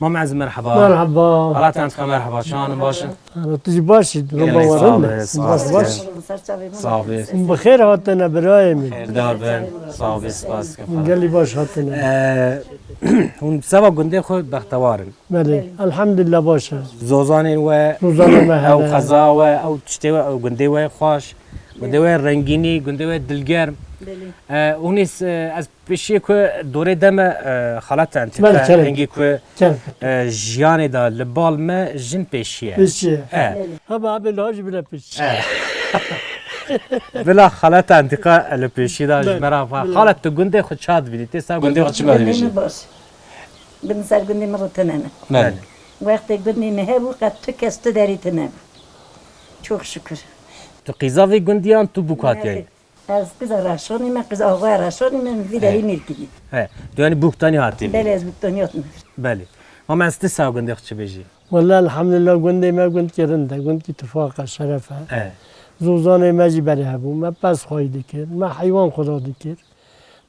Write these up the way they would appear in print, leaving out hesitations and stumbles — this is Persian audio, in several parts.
ما معز مرحبا. مرحبا. حالات عندك مرحبا شلون باشن؟ تجي باشد ربا باش صافي بخير هاتنا برايم خير دار بن صافي سپاس قال لي باش هاتنا هون سوا گنده خود بختوارن بله الحمد لله باشه زوزان و روزانه ما او خزا و او تشتي او گنده و خوش گنده و رنگینی گنده و دلگرم اونیس از پیشی که دوره دم خالت انت هنگی که جیان دا لبال ما جن پیشیه پیشیه ها بابا لاج بلا پیشیه بلا خالت انتقا لپیشی دا جمرا خالت تو گنده خود شاد بیدی تسا گنده خود چما بیشی بنسال گنده مرو تنانه بله وقتی گنده مهبو قد تو کست داری تنانه çok şükür تو قیزاوی گندیان تو بوکاتیایی از قیزا راشونی من قیزا آقای راشونی من ویدایی میرکیدی تو یعنی بوکتانی هاتی بله از بوکتانی هاتم بله ما من تسا گنده خود چه بیشی والله الحمد لله گنده ما گند کرنده گند کی اتفاق شرفه زوزان ماجی بره هبو ما پس خواهی کرد ما حیوان خدا کرد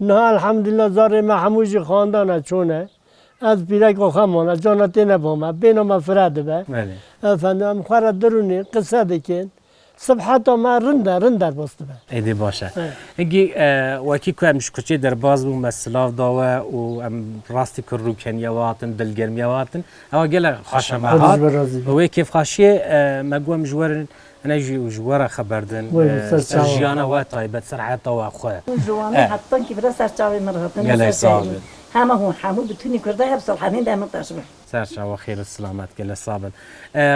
نه الحمدلله زار ما هموش خاندانه چونه از پیرک و خمانه جانتی نبامه بینو ما فرده به افندم خورد درونی قصه دکن صبحتا ما رندر بسته به ایدی باشه اگه وکی که همش کچه در باز بو مسلاف داوه و راستی که رو کنیا واتن دلگرمی واتن اما گله خاشم هات و کیف خاشیه مگوم جوارن أنا جوارا خبردن سرجيانا وطيبة سرعتا وأخويا جوانا حتى كيف رأس سرجاوي مرهبتنا قال صابر هما هو حمو بتوني كردها بصلحانين دائما تشبه سرجا وخير السلامات قال صابر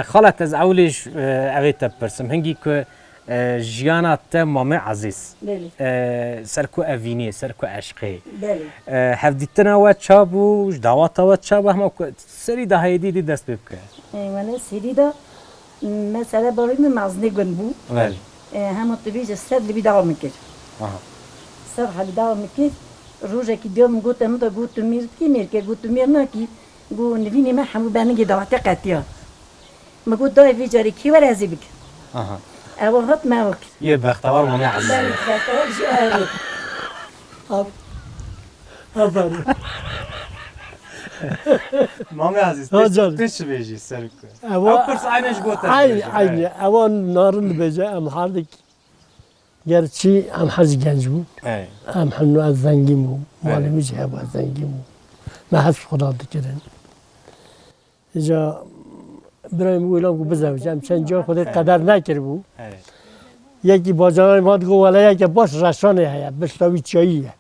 خالت از أولش أبيت برسم هنجي كو جيانا مامي عزيز سركو أفيني سركو عشقي حفدتنا واتشابو جداواتا واتشابو هم سري ده هيدي دي دست بك وانا سري ده مثلا برای مزنی گن بود. بله. همون طبیعی سر لیبی داغ میکرد. سر حالی داغ میکرد. روزی که دیام گفتم تا گفتم میرد گفتم میر نکی. گو نوینی من همون بانگی داوطه قطعه. مگود دای ویجاری کی ور ازی بک. اوقات ما وقت. یه بختوار مامی عزیز. بختوار جواری. آفرین. مامی عزیز تش بیجی سرک او پرس عینش گوته عین او نارن بیجه ام هردک گرچی ام حج گنج بود ام حنو از زنگی مو مالی میشه ابو از زنگی مو ما حس خدا دکرن اینجا برای مویلام کو بزوج ام چند جا خود قدر نکر بو یکی باجان ماد گو ولی یکی باش رشانه هیا بشتاوی چاییه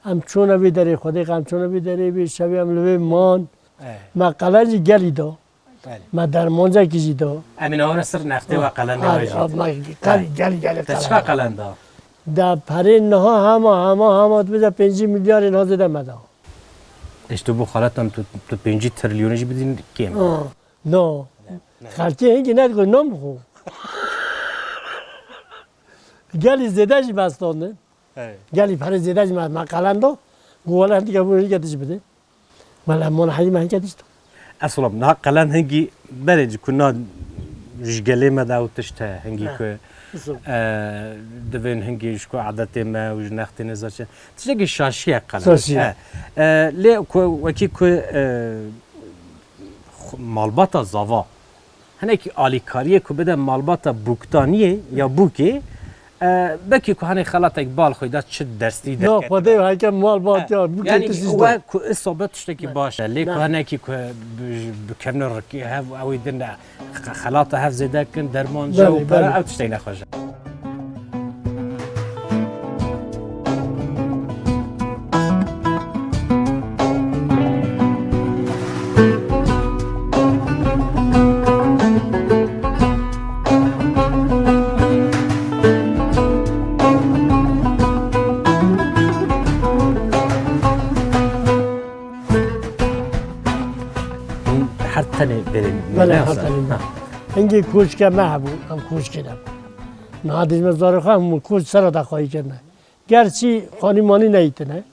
ام چونه بیداری خودی ام چونه بیداری بی شبیه ام لبی مان ما قلنجی گلی دو ما درمانجا کیجی دو امین آور سر نخته و قلنده ویجی گلی تشکا قلنده دا پرین نها همه بذار 5 میلیارد اینا زده مدا اشتو بو خالتم تو 5 تریلیونش بدین کیم نه خالتی هنگی ندگو نم خو گلی زدهش بستانه گلی پر زیادش ما قلندو گوله دیگه بوری کدیش بده ولی من حدی من کدیش تو اصلا نه قلند هنگی برج کنا جگلی ما داو تشته هنگی که دوین هنگیش که عادت ما و جنخت نزارش تشتگی شاشیه قلند شاشیه لی وکی که مالبات زاوا هنگی آلیکاریه که بده مالبات بوکتانیه یا بوکی بکی که هنی خالت اقبال خویده چه درستی نه خودی هایی که مال بات یار یعنی او که اصابت تشتکی باشه لیک هنی که بکنر رکی هف اوی دن خالات هف زده کن درمان جو برا او تشتی نخواجه بله حتما اینگه کوچ که محبو هم کوچ کردم نهادیش مزار خواهم هم کوچ سر دخواهی کردن گرچی خانمانی نیته نه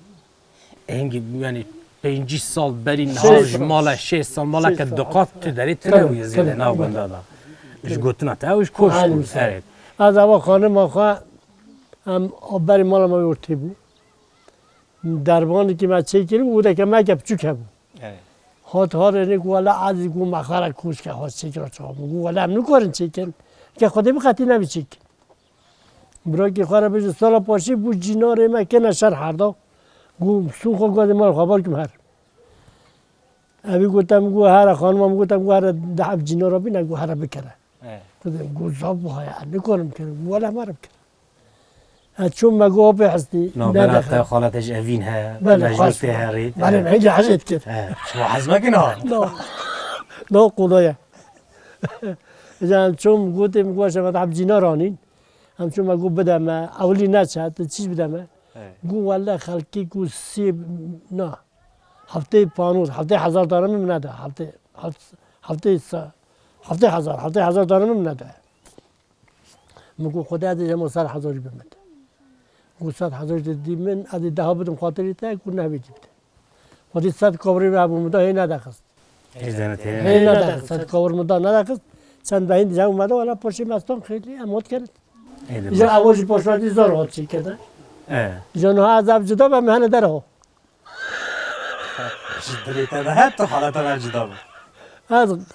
اینگه یعنی 5 سال بری نهاج مالا 6 سال مالا که دقات تو داری تنوی زیده ناو گنده دا اش گوتنا تا اوش کوش سرید از اول خانم آخوا هم آبری مالا ما ورتی بود دربانی که ما چه کردیم بوده که ما گپ چوکه بود هات هارنی ولا عادی گو مخاره کوش که هات چیکار چاپ گو ولا هم نکردن چیکن که خودی بخاطی نمیچیک برای که خاره بجو سال پاشی بود جینار ما که نشر هر دو گو سوخ گاد مال خبر کم هر ابی گفتم گو هر خانمم گفتم گو هر ده جینار بی نگو هر بکره گفتم گو زاب های نکردم که ولا مرب کرد چون مگو به هستی نه خالتش اوین ها مجلس هرید بله نه حاجت کرد شما حزمه کنه نه قضایه جان چون گفتم گوشه ما تعب جینارانین هم چون مگو بدم اولی نشد چیز بدم گو والله خالکی گو سیب نه هفته پانوس هفته 1000 دارم من نده هفته 1000 دارم من نده مگو خدا دیگه ما 100,000 بمد گو 100,000 دی من ادی ده بدم خاطری تا کو نبیدید خودی 100 کابری به ابو مدا هی نداخست هی نداخست 100 کابر مدا نداخست چند بهین دیگه اومده ولی پشت مستان خیلی اموت کرد اینجا اولش پشت زار هات چی کرده جنها عذاب جدا به مهنه داره ها دلیت ده تو حالت جدا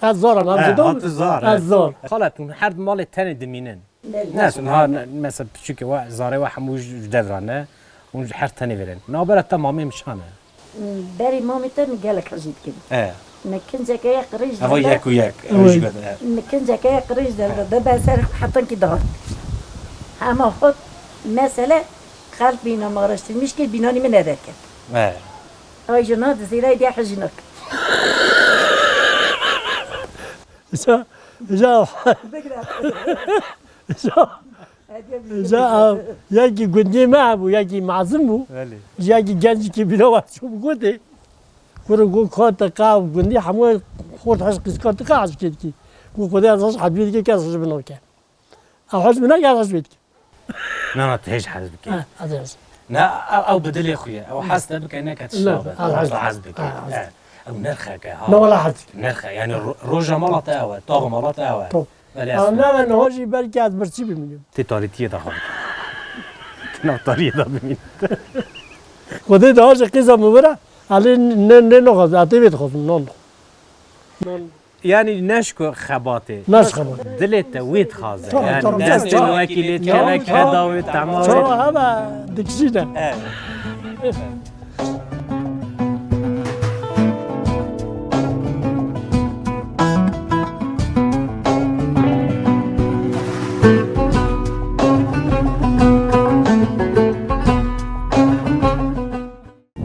از زارم هم جدا از زار خالتون هر مال تن دمینن نه ها مثلا چیکه وا زاره و حموج درانه اون هر تنی برن نابره تمامی مشانه بری مامی تا میگلک حجید کن نکن جکه قریش هوا یک و یک نکن جکه قریش ده بسر حتی کی داد اما خود مسئله خلق بینا مارشتی مشکل بینانی من ندار کرد آی جناد زیرای دی حجینک جا یکی گندی ما بود یکی معظم بود یکی گنجی که بینا واسه بگوده گو کات قاب گندی همه خورد هاش قص کات قاعد کردی گو خدا ازش حبیبی که کاسش بنو که آخرش بنا کاسش بید نه تهش حاسب کی نه او بدل خويا او حاسب بك انك تشرب حاسبك او نرخك لا ولا حد نرخه يعني روجا مرات اوا طاغ مرات اوا انا من هوجي بالك از برچی ببینیم تتاريتيه ده خالص تنطريه ده ببین خودی داش قیزا مبره علی نه نخواست عتی بید خواست نان يعني نشكو خباطه نش خباطه دلت ويت خازه يعني دست وكيلت كلك هذا وتعمل شو هذا دكشينا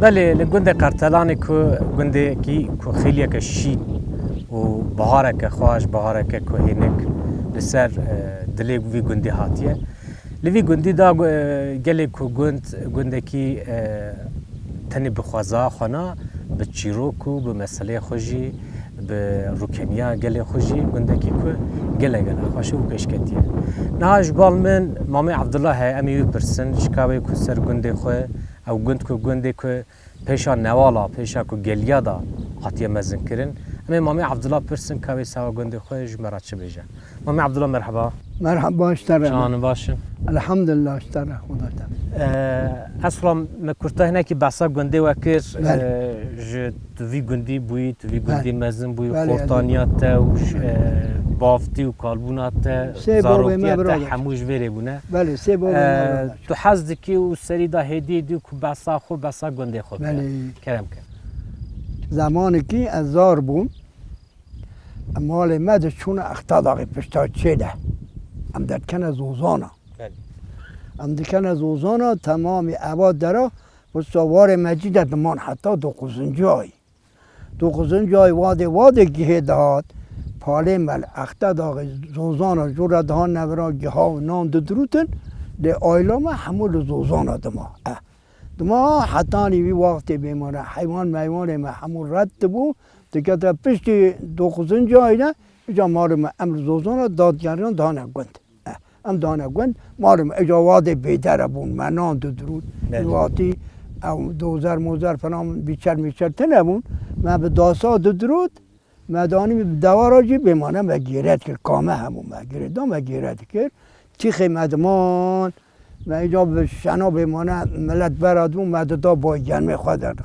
بله لگند قرطلانی کو گنده کی کو خیلی کشین و بهارک خواش بهارک کو هنک لسر دلی وی گندی هاتیه لوی گندی دا گله کو گنده کی تنی بخوازا خنا به چیروکو به مسئله خوشی به روکنیا گله خوشی گنده کی کو گله خوشی و کشکتیه نهاش بال من مامی عبدالله امی پرسن شکاوی کو سر گنده خو او گند کو گنده کو پیشا نوالا پیشا کو گلیا دا هاتیه مزن کرن اما مامی عبدالله پرسن کاوی سوا گنده خوش مراد چه بیجه مامی عبدالله مرحبا مرحبا اشتره شان باشم الحمدلله اشتره خدا تا اصلا مکرته هنه که بحثا گنده وکر توی گندی بوی توی گندی مزن بوی خورتانیات و بافتی و کالبونات زاروکیات حموش ویره بونه بله سه باب تو حزد کی و سری دا هدی دی که بحثا خو بحثا گنده خود بله کرم که زمانی که از زار بون مال مد چون اختاداقی پشتا چیده ام دکن از اوزانا ام دکن از اوزانا تمام عباد درا و سوار مجید بمان حتی دو قزنجای واده گیه داد پاله مل اختاداقی زوزانا جور دهان نورا گیه ها و نام دروتن ده آیلام همول زوزانا دما حتی وی وقتی بیماره حیوان ما همون رد بو دیگه تا پشت دو قزنجای نه اجا مارم امر زوزانا دادگریان دانه گند ام دانه گند مارم اجا واده بیدره بون منان درود واتی او دوزر موزر فنام بیچر تنه بون من به داسا درود مدانی به دواراجی بمانه و گیرد کرد کامه همون و گیرد کرد تیخ مدمان و اینجا به شنا بمانه ملت برادون مددا با گرمه خود درد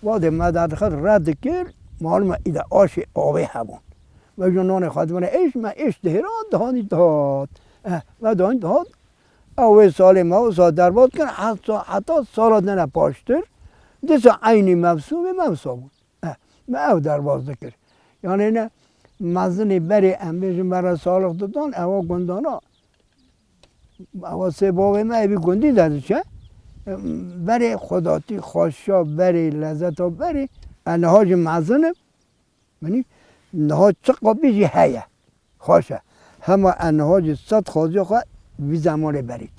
واده مدد خود رد کرد معلومه ایده آش آبی هبون و جنان خادمانه ایش ما ایش دهران دهانی دهات و دهانی دهات اوه سال ما سال در بود کن حتی سالات نه پاشتر دیسا عینی مفسوم بود ما او در باز ذکر یعنی نه مزنی بری امیشن برای سالق دادن اوه گندانا اوه سه باقی ما ایبی گندی داده چه بری خداتی خوشا بری لذتا بری انهاج مزنه منی نهاج چقا بیجی هیا خوشه همه انهاج صد خوزی خواه بی زمان برید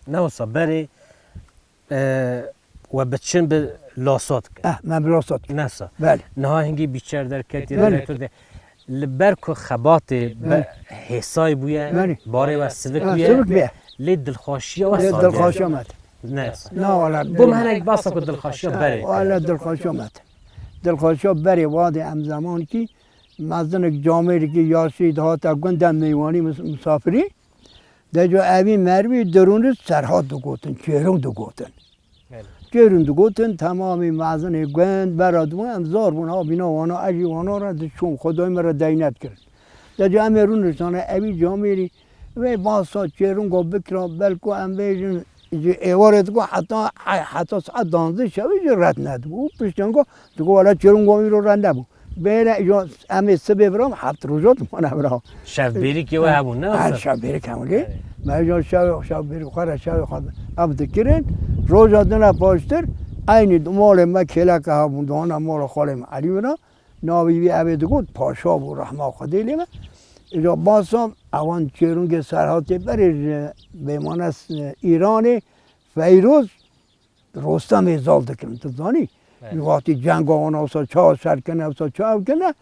نه وصا بری و بچن به لاسات کرد من بلاسات کرد نسا بله نها هنگی بیچار در کتی بله. در لبرکو خبات به حسای بویه بله. باره و سوک سوک بویه بیه لید دلخوشی و ساده دلخوش آمد نه نه والا بوم هنگ باسا که دلخوشی بره والا دلخوش آمد دلخوش بری واد ام زمان کی مزدن جامعه که یاسی دهاتا گندم میوانی مسافری در جو اوی مروی درون سرحاد دو گوتن چهرون دو گوتن چهرون دو گوتن تمامی مزدن گند برادوان امزار بون ها بینا وانا اجی وانا را چون خدای مرا دینت کرد در جو امی رون رسانه اوی جامعه و باسا چهرون گو بکرا بلکو ام بیجن ایوارت کو حتی ساعت 12 شب رد ندبو پشتن کو تو والا چهرون گو رو رد نبو بره یا امی سه برام 7 روزات من برام شب بری که و همون نه هر شب بری کاملی من جو شب بری خورا شب خود اب دکرین روزا دنا پاشتر عین مال ما کلا که همون دانا مال خالم علی برا ناوی بی ابد گفت پاشا و رحمه خدیلی ما اینجا باسم اوان چهرون که سرحد بری به مانس ایران فیروز رستم ازال دکرن تو دانی وقتی جنگ آن اصلا چه سر کنه اصلا چه کنه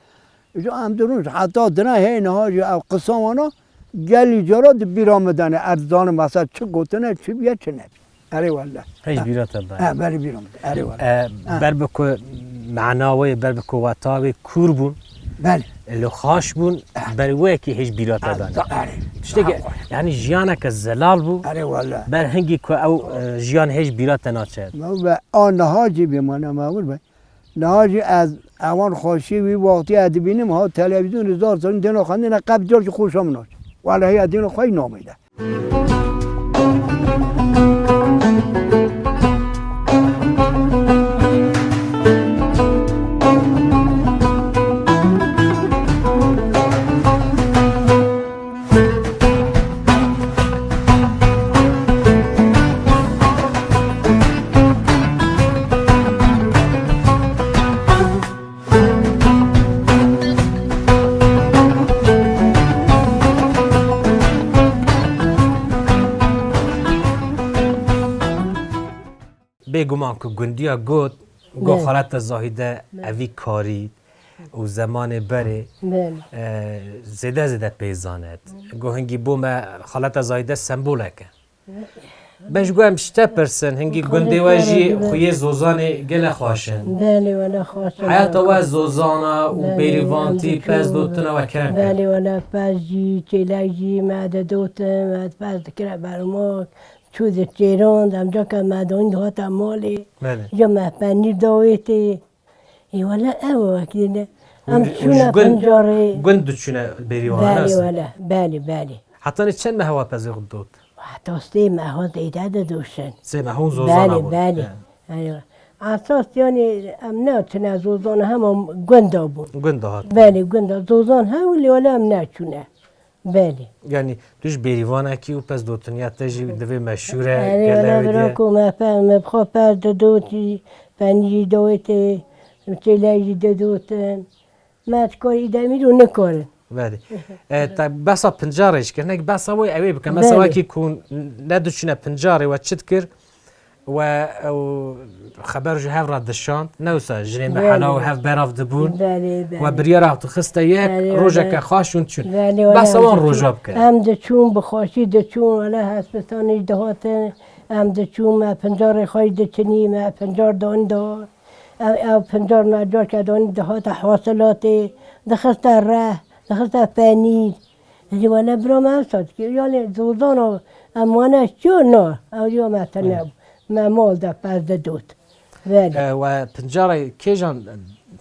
اینجا هم درونش حتی دنه هی نهاج او قسم آنا گلی جرا بیرامدنه ارزان مثلا چه گوتنه چه بیا چه نبی اره والله هیچ بیرات بره بری بیرامده اره والله بر بکو معناوی بر بکو وطاوی کور بون بله لو خاش بون بر وی که هیچ بیرات دانه تشتی که یعنی جیانه که زلال بو اره والله بر هنگی که او جیان هیچ بیرات ناچد و آن نهاجی بمانه معمول باید نهاجی از اوان خوشی وی وقتی ادبینیم ها تلویزیون هزار سال دینو خانده نه قبل جارج خوشم ناش والله دینو خواهی نامیده بگمان که گندیا گوت گو خالت زاهده اوی کاری و زمان بره زده پیزاند گو هنگی بوم خالت زاهده سمبوله که بنش گو هم شته پرسن هنگی گندی واجی خوی زوزان گل خواشن بله ولا خواشن حیات و زوزانا و بیریوانتی پس دوتنا و کرم بله ولا پزی چلاجی ماده دوتن ماد پز کرا برماک چوز چیران دم جا که مدون دهات مالی یا مپنیر داویتی ای ولا او وکیله ام چونه پنجاره گند چونه بیریوان هست بله حتی چند مهوا پزی خود دوت حتی سه مهوا دیده دوشن سه مهون زوزانا بود بله اساس یعنی ام نه چونه زوزان هم گندا بود گندا هات بله گندا زوزان هم ولی ام نه چونه بله یعنی توش بیریوانه کی و پس دوتنیا تجی دوی مشهوره گله برا کو مفهم بخوا پر دوتی پنجی دوتی چلاجی دوتن مات کاری دمی رو نکارن بله تا بسا پنجارش کرد نک بسا وی اوی بکن مثلا کی کون ندوشنه پنجاره و چت کر و خبر جو هف راد دشان نوسا جنین بحالا و هف براف دبون و بریاره تخسته یک روژه که خاشون چون بس وان روژه بکن هم دچون بخواشی دچون ولی هسپتانی دهاتن هم دچون ما پنجار خواهی دچنی ما پنجار دان دار او پنجار مجار که دانی دهات حاصلاتی دخسته ره دخسته پنیر ولی برام هستاد که یعنی زوزان امانش چون نه او یا مثلا ما مال ده پس ده دوت و پنجاره کیجان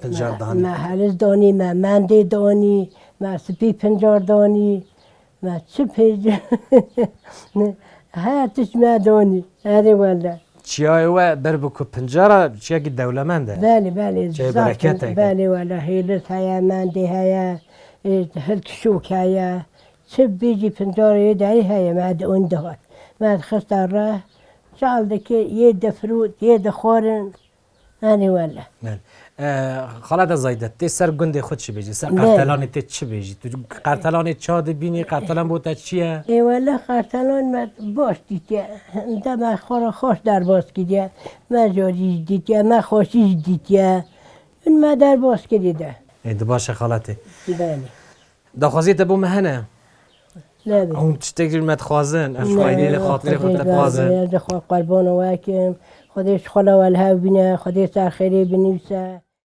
پنجار دانی ما هلز دانی ما منده دانی ما سپی پنجار دانی ما چه پیج هاتش ما دانی هره والا چیای و در بکو پنجارا چیه که دولمنده بله چه برکته بله والا هیلت هیا منده هیا هلک شوک هیا چه بیجی پنجاره داری هیا ما اون دهات ما خست راه شالده که یه دفروت یه دخورن هره والا خالد زایده تی سر گنده خود چی بیجی؟ سر قرتلانی تی چی بیجی؟ تو قرتلانی چاد بینی قرتلان بوده چیه؟ ای والا قرتلان ما باش دیگه ده ما خورا خوش در باز کردیه ما جاریش دیگه ما خوشیش دیگه اون ما در باز کردیده ای دو باشه خالته بله دخوازی تبو مهنه؟ لا اون تشتغل مت خوازن اشوایی خاطر خود خوازن قربان واکم خودش خلا والها بینه خودش سر خیری بنویسه